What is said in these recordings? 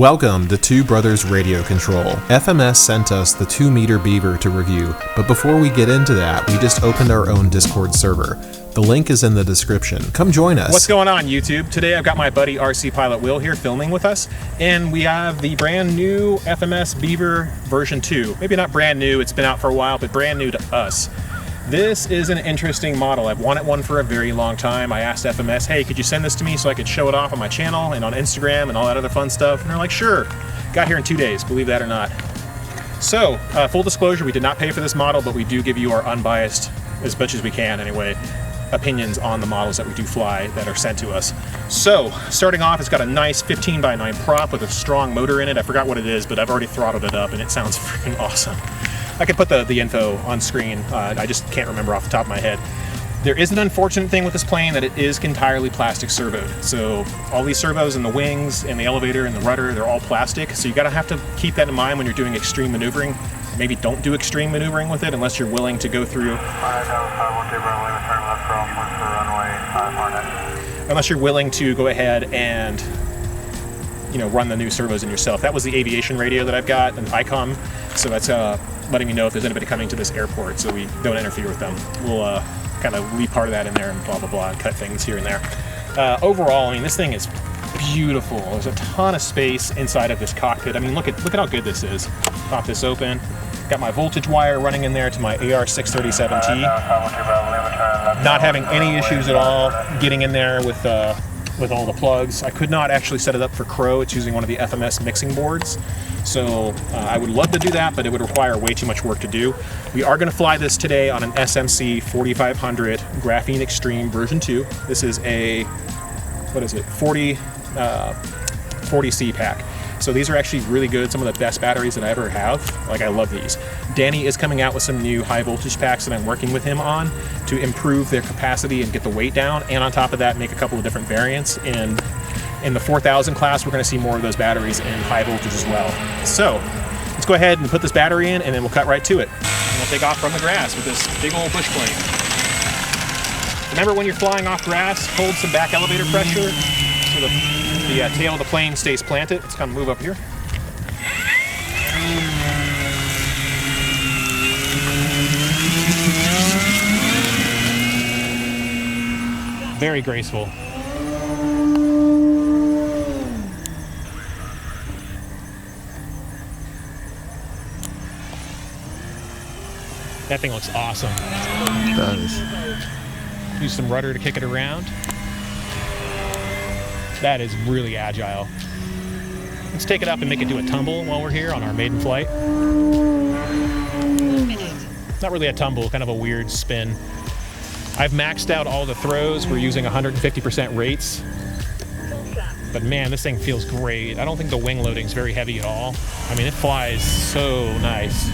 Welcome to Two Brothers Radio Control. FMS sent us the 2-meter Beaver to review, but before we get into that, we just opened our own Discord server. The link is in the description. Come join us. What's going on, YouTube? Today I've got my buddy RC Pilot Will here filming with us, and we have the brand new FMS Beaver version 2. Maybe not brand new, it's been out for a while, but brand new to us. This is an interesting model. I've wanted one for a very long time. I asked FMS, hey, could you send this to me so I could show it off on my channel and on Instagram and all that other fun stuff? And they're like, sure. Got here in 2 days, believe that or not. So, full disclosure, we did not pay for this model, but we do give you our unbiased, as much as we can anyway, opinions on the models that we do fly that are sent to us. So, starting off, it's got a nice 15x9 prop with a strong motor in it. I forgot what it is, but I've already throttled it up and it sounds freaking awesome. I could put the info on screen. I just can't remember off the top of my head. There is an unfortunate thing with this plane that it is entirely plastic servoed. So all these servos in the wings and the elevator and the rudder, they're all plastic. So you gotta have to keep that in mind when you're doing extreme maneuvering. Maybe don't do extreme maneuvering with it unless you're willing to go through. Unless you're willing to go ahead and, you know, run the new servos in yourself. That was the aviation radio that I've got, an ICOM. So that's letting me know if there's anybody coming to this airport, so we don't interfere with them. We'll kind of leave part of that in there and blah, blah, blah, and cut things here and there. Overall, I mean, this thing is beautiful. There's a ton of space inside of this cockpit. I mean, look at how good this is. Pop this open. Got my voltage wire running in there to my AR637T. Not having any issues at all getting in there with all the plugs. I could not actually set it up for Crow. It's using one of the FMS mixing boards. So I would love to do that, but it would require way too much work to do. We are going to fly this today on an SMC 4500 Graphene Extreme version 2. This is a, what is it, 40C pack. So these are actually really good, some of the best batteries that I ever have. Like, I love these. Danny is coming out with some new high voltage packs that I'm working with him on to improve their capacity and get the weight down, and on top of that, make a couple of different variants. In the 4000 class, we're going to see more of those batteries in high voltage as well. So let's go ahead and put this battery in, and then we'll cut right to it. And we'll take off from the grass with this big old bush plane. Remember, when you're flying off grass, hold some back elevator pressure so the tail of the plane stays planted. Let's kind of move up here. Very graceful. That thing looks awesome. It does. Use some rudder to kick it around. That is really agile. Let's take it up and make it do a tumble while we're here on our maiden flight. Not really a tumble, kind of a weird spin. I've maxed out all the throws. We're using 150% rates. But man, this thing feels great. I don't think the wing loading is very heavy at all. I mean, it flies so nice.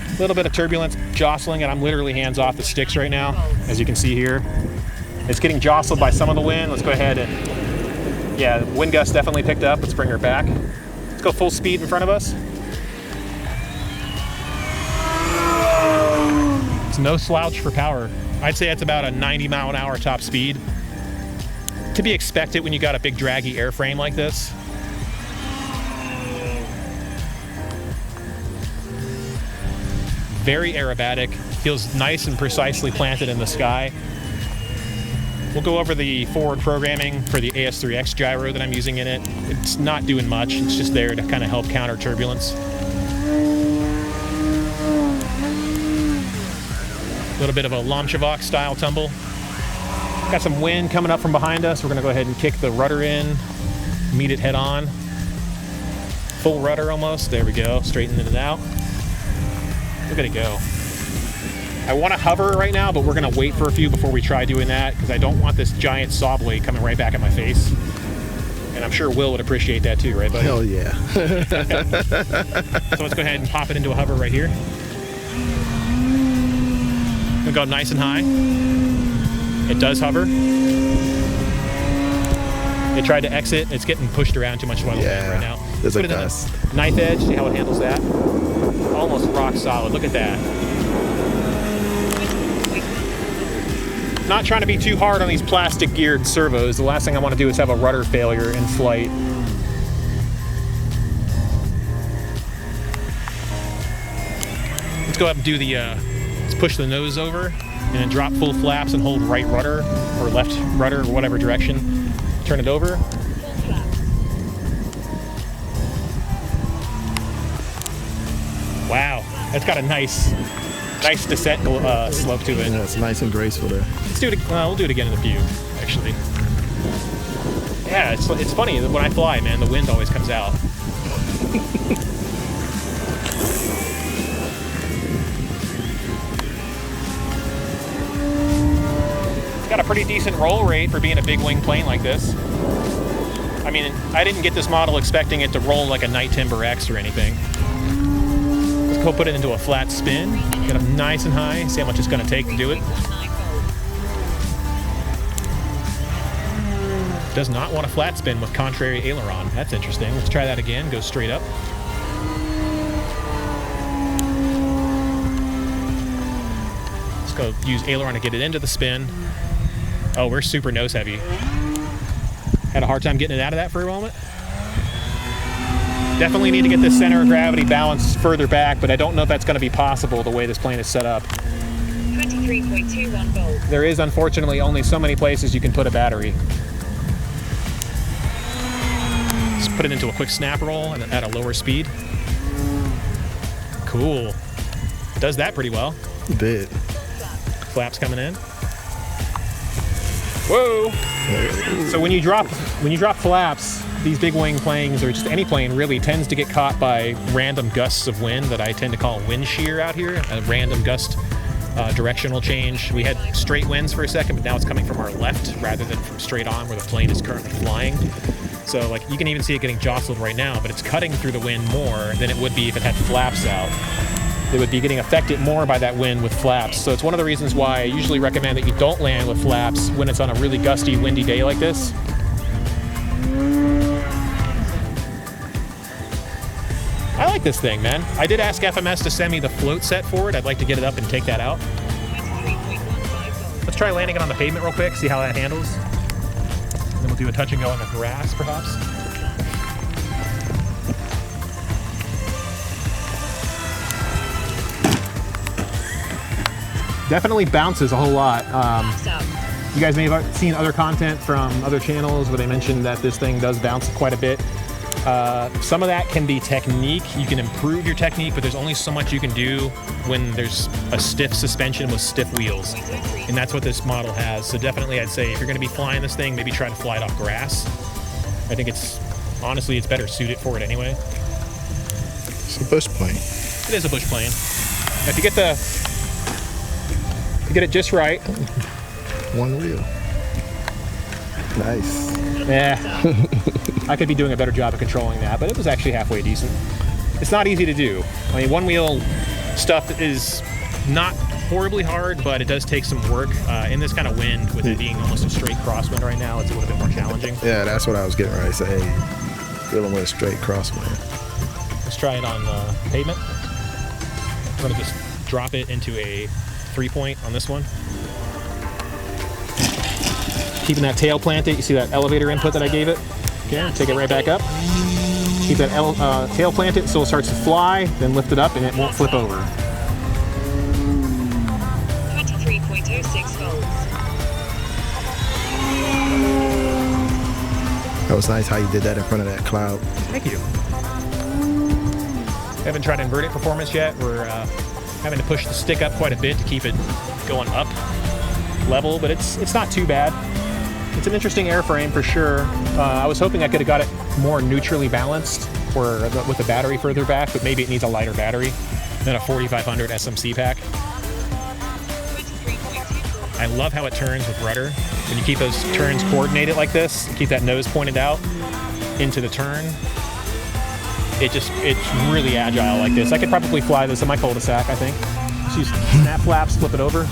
A little bit of turbulence jostling it. I'm literally hands off the sticks right now, as you can see here. It's getting jostled by some of the wind. Let's go ahead and, yeah, wind gust definitely picked up. Let's bring her back. Let's go full speed in front of us. It's no slouch for power. I'd say it's about a 90-mile-an-hour top speed. To be expected when you got a big draggy airframe like this. Very aerobatic, feels nice and precisely planted in the sky. We'll go over the forward programming for the AS3X gyro that I'm using in it. It's not doing much, it's just there to kind of help counter turbulence. A little bit of a Lomchavok style tumble. Got some wind coming up from behind us. We're gonna go ahead and kick the rudder in, meet it head on. Full rudder almost, there we go, straightening it out. Look at it go. I want to hover right now, but we're going to wait for a few before we try doing that because I don't want this giant saw blade coming right back at my face. And I'm sure Will would appreciate that too, right, buddy? Hell yeah. So let's go ahead and pop it into a hover right here. We'll go nice and high. It does hover. It tried to exit. It's getting pushed around too much by the wind right now. There's put a gust. Knife edge, see how it handles that? Almost rock solid. Look at that. Not trying to be too hard on these plastic geared servos. The last thing I want to do is have a rudder failure in flight. go up and do the, let's push the nose over and then drop full flaps and hold right rudder or left rudder or whatever direction. Turn it over. Wow, that's got a nice descent slope to it. Yeah, it's nice and graceful there. Let's do it. We'll do it again in a few, actually. Yeah, it's funny when I fly, man. The wind always comes out. It's got a pretty decent roll rate for being a big wing plane like this. I mean, I didn't get this model expecting it to roll like a Night Timber X or anything. Let's go put it into a flat spin, get up nice and high, see how much it's going to take to do it. Does not want a flat spin with contrary aileron. That's interesting. Let's try that again. Go straight up. Let's go use aileron to get it into the spin. Oh, we're super nose heavy. Had a hard time getting it out of that for a moment. Definitely need to get this center of gravity balanced further back, but I don't know if that's going to be possible the way this plane is set up. 23.21 volts. There is unfortunately only so many places you can put a battery. Let's put it into a quick snap roll at a lower speed. Cool. Does that pretty well. It did. Flaps coming in. Whoa! So when you drop flaps, these big wing planes, or just any plane really, tends to get caught by random gusts of wind that I tend to call wind shear out here. A random gust directional change. We had straight winds for a second, but now it's coming from our left rather than from straight on where the plane is currently flying. So like you can even see it getting jostled right now, but it's cutting through the wind more than it would be if it had flaps out. It would be getting affected more by that wind with flaps. So it's one of the reasons why I usually recommend that you don't land with flaps when it's on a really gusty, windy day like this. I like this thing, man. I did ask FMS to send me the float set for it. I'd like to get it up and take that out. Let's try landing it on the pavement real quick, see how that handles. And then we'll do a touch and go on the grass, perhaps. Definitely bounces a whole lot. You guys may have seen other content from other channels where they mentioned that this thing does bounce quite a bit. Some of that can be technique. You can improve your technique, but there's only so much you can do when there's a stiff suspension with stiff wheels. And that's what this model has. So definitely I'd say if you're going to be flying this thing, maybe try to fly it off grass. I think honestly, it's better suited for it anyway. It's a bush plane. It is a bush plane. If you get it just right. One wheel. Nice. Yeah. I could be doing a better job of controlling that, but it was actually halfway decent. It's not easy to do. I mean, one wheel stuff is not horribly hard, but it does take some work. In this kind of wind, with it being almost a straight crosswind right now, it's a little bit more challenging. Yeah, that's what I was getting ready to say. Dealing with a straight crosswind. Let's try it on pavement. I'm going to just drop it into a 3-point on this one. Keeping that tail planted. You see that elevator input that I gave it? Okay, take it right back up. Keep that tail planted so it starts to fly, then lift it up and it won't flip over. 23.06 volts. That was nice how you did that in front of that cloud. Thank you. Haven't tried inverted performance yet. We're having to push the stick up quite a bit to keep it going up level, but it's not too bad. It's an interesting airframe for sure. I was hoping I could have got it more neutrally balanced or with the battery further back, but maybe it needs a lighter battery than a 4500 SMC pack. I love how it turns with rudder. When you keep those turns coordinated like this, keep that nose pointed out into the turn, it's really agile like this. I could probably fly this in my cul-de-sac, I think. Just use snap flaps, flip it over.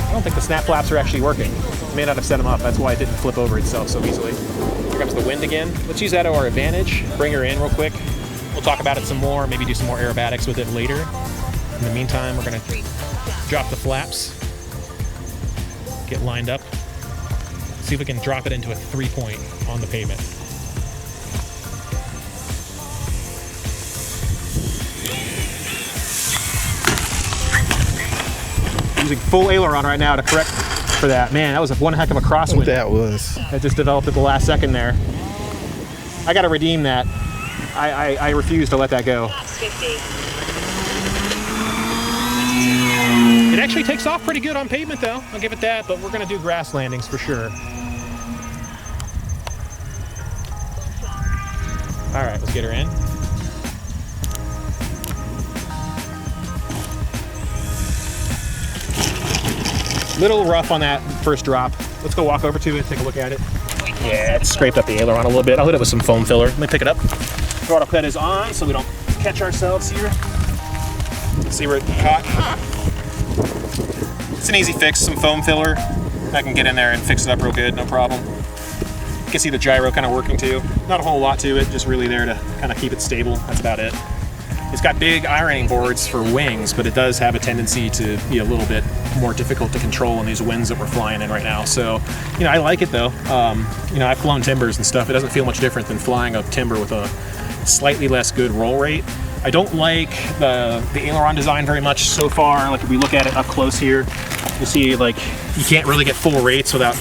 I don't think the snap flaps are actually working. I may not have set them up. That's why it didn't flip over itself so easily. Here comes the wind again. Let's use that to our advantage. Bring her in real quick. We'll talk about it some more, maybe do some more aerobatics with it later. In the meantime, we're going to drop the flaps, get lined up, see if we can drop it into a 3-point on the pavement. using full aileron right now to correct for that. Man, that was one heck of a crosswind. That was. That just developed at the last second there. I got to redeem that. I refuse to let that go. Flaps 50. It actually takes off pretty good on pavement though. I'll give it that, but we're going to do grass landings for sure. All right, let's get her in. Little rough on that first drop. Let's go walk over to it, take a look at it. Yeah, it scraped up the aileron a little bit. I'll hit it with some foam filler. Let me pick it up. Throttle ped is on so we don't catch ourselves here. Let's see where it caught. It's an easy fix, some foam filler. I can get in there and fix it up real good, no problem. You can see the gyro kind of working too. Not a whole lot to it, just really there to kind of keep it stable. That's about it. It's got big ironing boards for wings, but it does have a tendency to be a little bit more difficult to control in these winds that we're flying in right now. So, you know, I like it though. You know, I've flown timbers and stuff. It doesn't feel much different than flying a timber with a slightly less good roll rate. I don't like the aileron design very much so far. Like if we look at it up close here, you'll see like you can't really get full rates without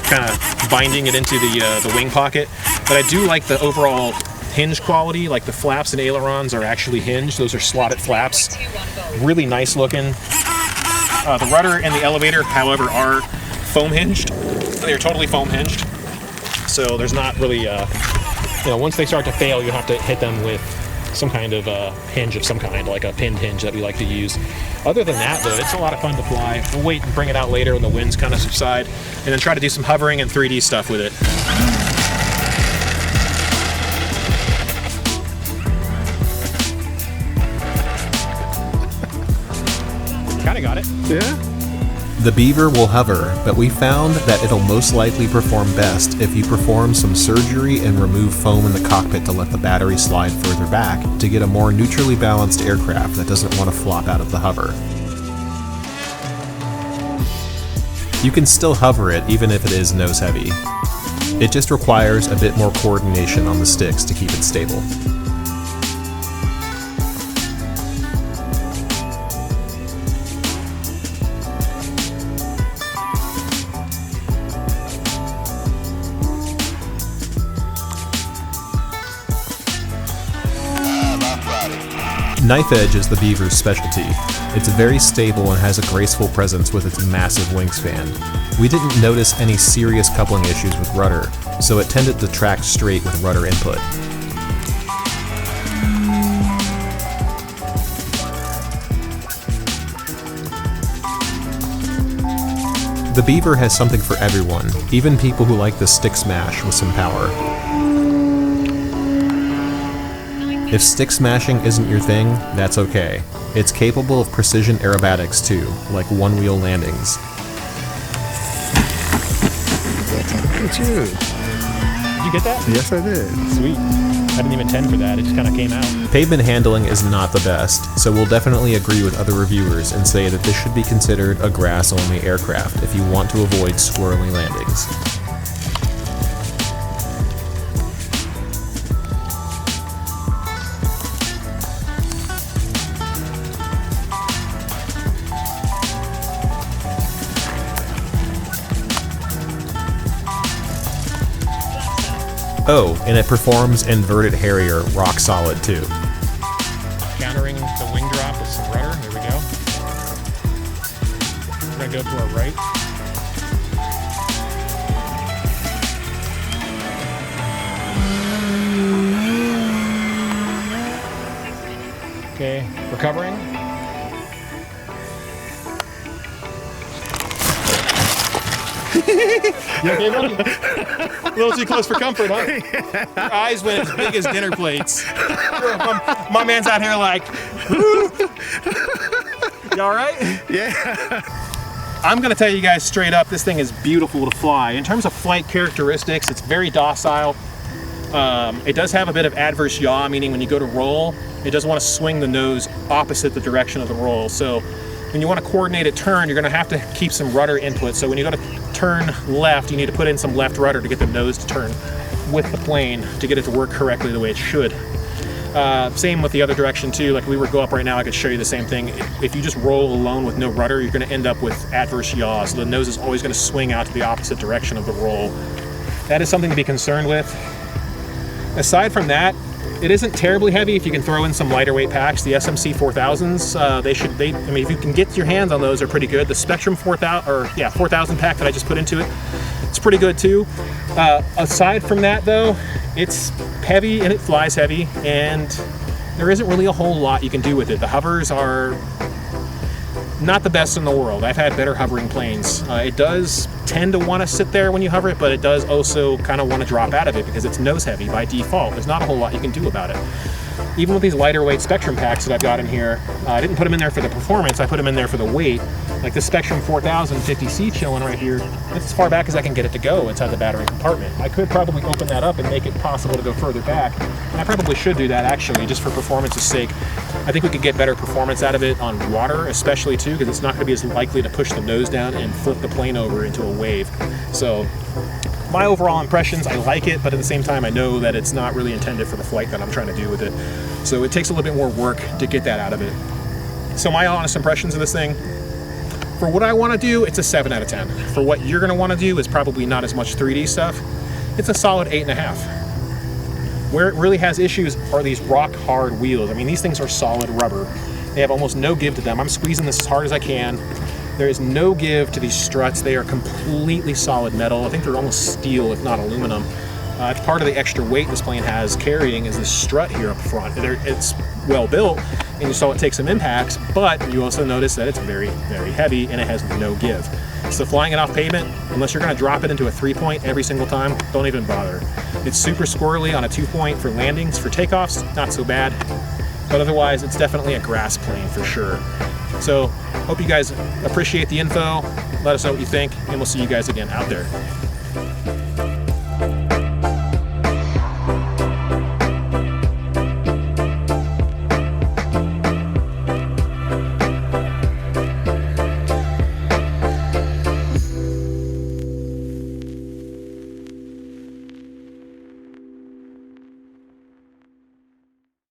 kind of binding it into the wing pocket. But I do like the overall hinge quality. Like the flaps and ailerons are actually hinged. Those are slotted flaps. Really nice looking. The rudder and the elevator, however, are foam hinged. They're totally foam hinged. So there's not really, you know, once they start to fail, you have to hit them with some kind of hinge of some kind, like a pinned hinge that we like to use. Other than that, though, it's a lot of fun to fly. We'll wait and bring it out later when the winds kind of subside, and then try to do some hovering and 3D stuff with it. Kind of got it. Yeah. The Beaver will hover, but we found that it'll most likely perform best if you perform some surgery and remove foam in the cockpit to let the battery slide further back to get a more neutrally balanced aircraft that doesn't want to flop out of the hover. You can still hover it even if it is nose heavy. It just requires a bit more coordination on the sticks to keep it stable. Knife edge is the Beaver's specialty. It's very stable and has a graceful presence with its massive wingspan. We didn't notice any serious coupling issues with rudder, so it tended to track straight with rudder input. The Beaver has something for everyone, even people who like the stick smash with some power. If stick smashing isn't your thing, that's okay. It's capable of precision aerobatics too, like one-wheel landings. Look at you. Did you get that? Yes, I did. Sweet. I didn't even intend for that, it just kind of came out. Pavement handling is not the best, so we'll definitely agree with other reviewers and say that this should be considered a grass-only aircraft if you want to avoid swirly landings. Oh, and it performs inverted Harrier rock solid too. Countering the wing drop with some rudder. Here we go. We're going to go to our right. Okay, recovering. You okay, buddy? A little too close for comfort, huh? Your eyes went as big as dinner plates. My man's out here like, you all right? Yeah. I'm gonna tell you guys straight up, this thing is beautiful to fly. In terms of flight characteristics, it's very docile. It does have a bit of adverse yaw, meaning when you go to roll, it does want to swing the nose opposite the direction of the roll. So when you want to coordinate a turn, you're gonna have to keep some rudder input. So when you go to turn left, you need to put in some left rudder to get the nose to turn with the plane to get it to work correctly the way it should. Same with the other direction too. Like we were go up right now, I could show you the same thing. If you just roll alone with no rudder, you're going to end up with adverse yaw. So the nose is always going to swing out to the opposite direction of the roll. That is something to be concerned with. Aside from that, it isn't terribly heavy if you can throw in some lighter weight packs. The SMC 4000s, I mean, if you can get your hands on those, are pretty good. The Spectrum 4000 pack that I just put into it, it's pretty good too. Aside from that though, it's heavy and it flies heavy, and there isn't really a whole lot you can do with it. The hovers are not the best in the world. I've had better hovering planes. It does tend to want to sit there when you hover it, but it does also kind of want to drop out of it because it's nose heavy by default. There's not a whole lot you can do about it. Even with these lighter weight Spectrum packs that I've got in here, I didn't put them in there for the performance, I put them in there for the weight. Like the Spectrum 4000 50C chilling right here, it's as far back as I can get it to go inside the battery compartment. I could probably open that up and make it possible to go further back, and I probably should do that actually, just for performance's sake. I think we could get better performance out of it on water, especially too, because it's not going to be as likely to push the nose down and flip the plane over into a wave. So my overall impressions, I like it, but at the same time I know that it's not really intended for the flight that I'm trying to do with it. So it takes a little bit more work to get that out of it. So my honest impressions of this thing, for what I want to do, it's a 7 out of 10. For what you're going to want to do is probably not as much 3D stuff. It's a solid 8.5. Where it really has issues are these rock hard wheels. I mean, these things are solid rubber. They have almost no give to them. I'm squeezing this as hard as I can. There is no give to these struts. They are completely solid metal. I think they're almost steel, if not aluminum. It's part of the extra weight this plane has carrying is this strut here up front. It's well built, and you saw it take some impacts, but you also notice that it's very, very heavy and it has no give. So flying it off pavement, unless you're going to drop it into a 3-point every single time, don't even bother. It's super squirrely on a 2-point for landings. For takeoffs, not so bad, but otherwise it's definitely a grass plane for sure. So hope you guys appreciate the info. Let us know what you think, and we'll see you guys again out there.